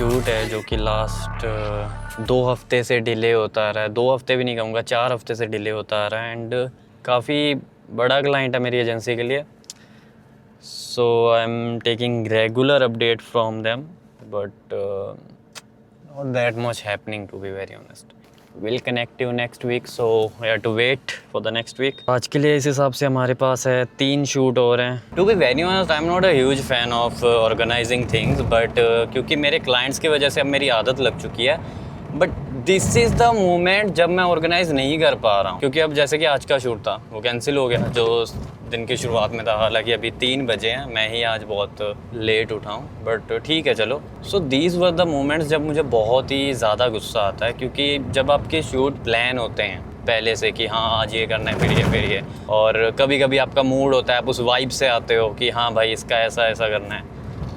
Shoot है जो कि लास्ट 2 हफ्ते से डिले होता आ रहा है, 2 हफ्ते भी नहीं कहूँगा, 4 हफ्ते से डिले होता आ रहा है एंड काफ़ी बड़ा क्लाइंट है मेरी एजेंसी के लिए। So I am taking regular update from them but not that much happening to be very honest. We'll connect you next week, so we have to wait for the next week. आज के लिए इस हिसाब से हमारे पास है 3 shoot और हैं. To be very honest, I'm not a huge fan of organizing things, but क्योंकि मेरे clients की वजह से अब मेरी आदत लग चुकी है. But this is the moment जब मैं ऑर्गेनाइज नहीं कर पा रहा हूँ, क्योंकि अब जैसे कि आज का शूट था वो कैंसिल हो गया जो दिन की शुरुआत में था। हालांकि अभी 3 बजे हैं, मैं ही आज बहुत लेट उठा हूँ, बट ठीक है चलो। So these were the moments जब मुझे बहुत ही ज़्यादा गुस्सा आता है, क्योंकि जब आपके शूट प्लान होते हैं पहले से कि हाँ आज ये करना है फिर ये और कभी कभी आपका मूड होता है, आप उस वाइब से आते हो कि हाँ भाई इसका ऐसा करना है,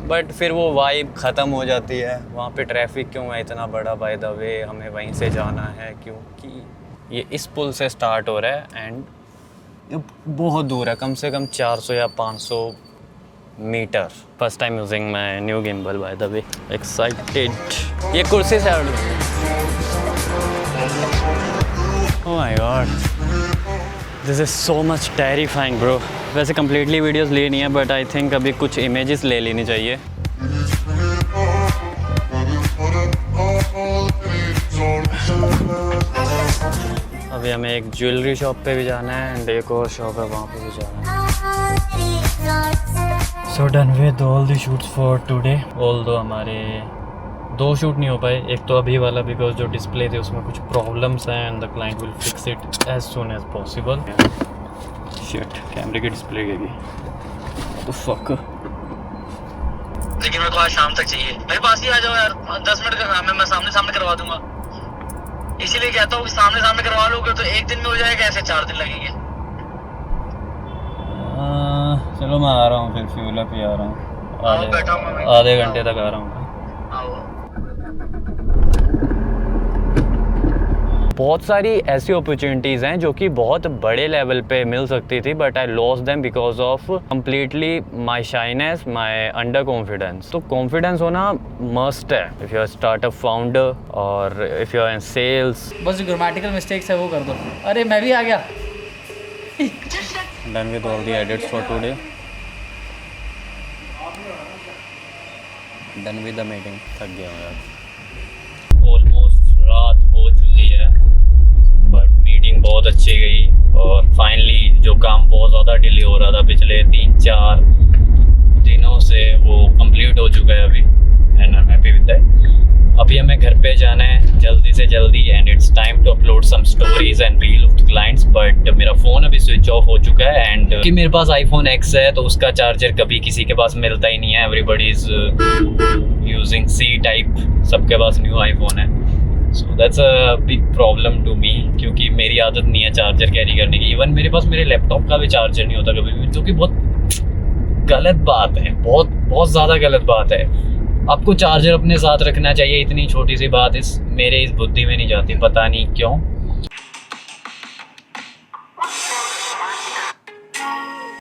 बट फिर वो वाइब ख़त्म हो जाती है। वहाँ पे ट्रैफिक क्यों है इतना बड़ा, बाय द वे हमें वहीं से जाना है क्योंकि ये इस पुल से स्टार्ट हो रहा है एंड ये बहुत दूर है, कम से कम 400 या 500 meter. First time using my new gimbal by the way, excited. ये कुर्सी से oh my god, this is so much terrifying bro. वैसे कम्प्लीटली वीडियोस ली नहीं है बट आई थिंक अभी कुछ इमेजेस ले लेनी चाहिए। अभी हमें एक ज्वेलरी शॉप पे भी जाना है एंड एक और शॉप है वहाँ पे भी जाना है। So done with all the shoots for today. Although हमारे 2 शूट नहीं हो पाए, एक तो अभी वाला बिकॉज जो डिस्प्ले थे उसमें कुछ प्रॉब्लम्स हैं and the client will fix it as soon as possible. Shit, कैमरे की डिस्प्ले गई। तो फक, लेकिन मेरे को आज शाम तक चाहिए। मेरे पास ही आ जाओ यार, 10 मिनट का काम है, मैं सामने करवा दूंगा। इसीलिए कहता हूँ कि सामने करवा लोगे तो 1 दिन में हो जाएगा, ऐसे 4 दिन लगेंगे। चलो मैं आ रहा हूँ, फिर फ्यूल अप ही आ रहा हूँ, आधे घंटे तक आ रहा हूँ। बहुत सारी ऐसी अपॉर्चुनिटीज़ हैं जो कि बहुत बड़े लेवल पे मिल सकती थी, but I lost them because of completely my shyness, my under confidence. तो कॉन्फिडेंस होना मस्ट है if you are startup founder और if you are in sales. बस जो ग्रामेटिकल मिस्टेक्स है वो कर दो। अरे मैं भी आ गया। Done with all the edits for today, done with the meeting. थक गया हूँ यार, ऑलमोस्ट रात हो चुकी है बट मीटिंग बहुत अच्छी गई और फाइनली जो काम बहुत ज़्यादा डिले हो रहा था पिछले 3-4 दिनों से वो कंप्लीट हो चुका है अभी and I am happy with that. अभी हमें घर पे जाना है जल्दी से जल्दी and it's time to upload some stories and reel of clients, but मेरा फ़ोन अभी स्विच ऑफ हो चुका है एंड कि मेरे पास iPhone X है तो उसका चार्जर कभी किसी के पास मिलता ही नहीं है। Everybody is using C type, सबके पास न्यू iPhone है। So that's a big problem to me, क्योंकि मेरी आदत नहीं है चार्जर कैरी करने की। इवन मेरे पास मेरे लैपटॉप का भी चार्जर नहीं होता कभी भी, जो कि बहुत गलत बात है, बहुत ज़्यादा गलत बात है। आपको चार्जर अपने साथ रखना चाहिए, इतनी छोटी सी बात मेरे इस बुद्धि में नहीं जाती, पता नहीं क्यों।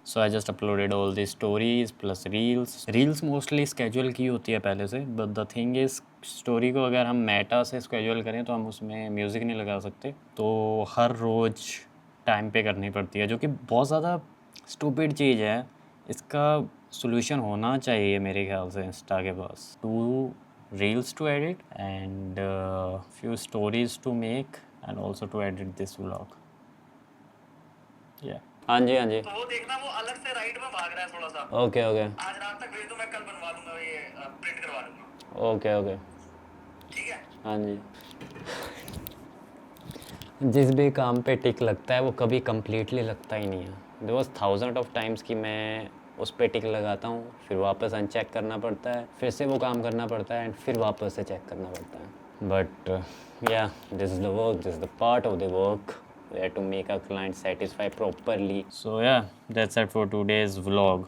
So I just uploaded all the stories plus reels mostly schedule की होती है पहले से, but the thing is story को अगर हम मेटा से स्केड्यूल करें तो हम उसमें म्यूज़िक नहीं लगा सकते, तो हर रोज़ टाइम पे करनी पड़ती है, जो कि बहुत ज़्यादा स्टूपिड चीज़ है। इसका सोल्यूशन होना चाहिए मेरे ख्याल से इंस्टा के पास, 2 reels to edit and few stories to make and also to edit this vlog. या हाँ जी तो वो देखना, वो अलग से राइट में भाग रहा है थोड़ा सा। ओके आज रात तक भेज दो, मैं कल बनवा दूंगा, ये प्रिंट करवा दूंगा। ओके ठीक है। हाँ जी। जिस भी काम पे टिक लगता है वो कभी कम्प्लीटली लगता ही नहीं है। There was thousand of times कि मैं उस पे टिक लगाता हूँ, फिर वापस अनचेक करना पड़ता है, फिर से वो काम करना पड़ता है एंड फिर वापस से चेक करना पड़ता है। But yeah this is the work, this is the part of the work we have to make a client satisfied properly. So yeah, that's it for today's vlog.